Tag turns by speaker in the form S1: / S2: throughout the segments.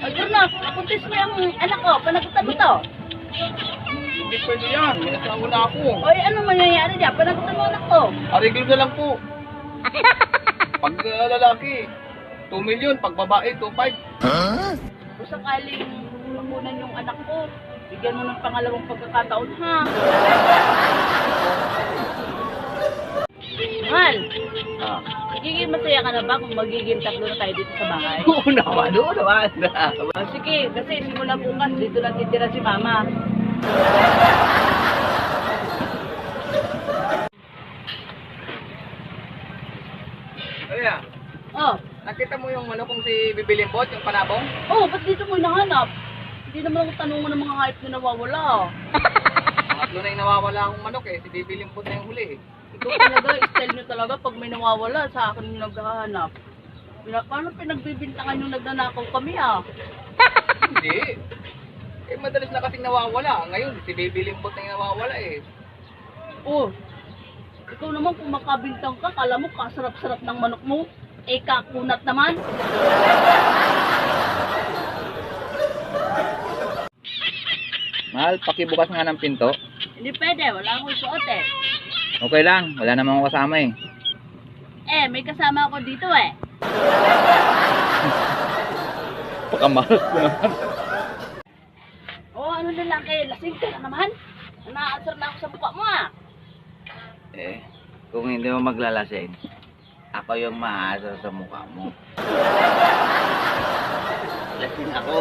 S1: Ay, na, puntis mo yung anak ko, panagutan mo to.
S2: Hindi pwede yan. May asawa na ako.
S1: Oy, ano mangyayari dyan? Panagutan mo anak ko.
S2: Ariglo na lang po. Pag lalaki, 2 million. Pag babae, 2.5.
S1: Kung sakaling makunan yung anak ko, bigyan mo ng pangalawang pagkakataon, ha? Mahal,
S2: Ah.
S1: magiging masaya ka na ba kung magiging tatlo na tayo dito sa bahay?
S2: Oo naman.
S1: Oh, sige, kasi simula bukas dito lang titira si mama.
S2: Kaya,
S1: Oh,
S2: nakita mo yung ano kung si Bibilimbot, yung panabong?
S1: oh, ba't dito mo hinahanap? Hindi naman ako tanungan ng mga hype na nawawala.
S2: Pangatlo na yung nawawala akong manok eh. Si Bibilimbot na yung huli eh.
S1: Ikaw talaga, style nyo talaga pag may nawawala, sa akin yung naghahanap. Paano pinagbibintangan yung nagnanakaw kami ah?
S2: Hindi. Eh, madalas na kasing nawawala. Ngayon, si Bibilimbot na yung nawawala eh.
S1: Oh, ikaw naman kung makabintang ka, kala mo kasarap-sarap ng manok mo. Eh, kakunat naman.
S3: Mahal, pakibukas nga ng pinto.
S1: Hindi pwede, wala akong suot eh.
S3: Okay lang, wala namang ako kasama eh.
S1: Eh, may kasama ako dito eh.
S3: Pakamalas ko naman.
S1: Oh, ano na lang eh, lasing ka na naman. Naaasar na ako sa mukha mo ah.
S3: Eh, kung hindi mo maglalasing, ako yung maasar sa mukha mo. Lasing ako.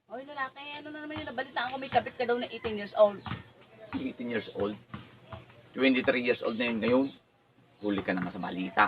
S1: Oy, lalaki, ano na naman yung nabalitaan ko, may kapit ka daw na 18 years old.
S3: 18 years old. 23 years old na yun ngayon. Huli ka na nga sa balita.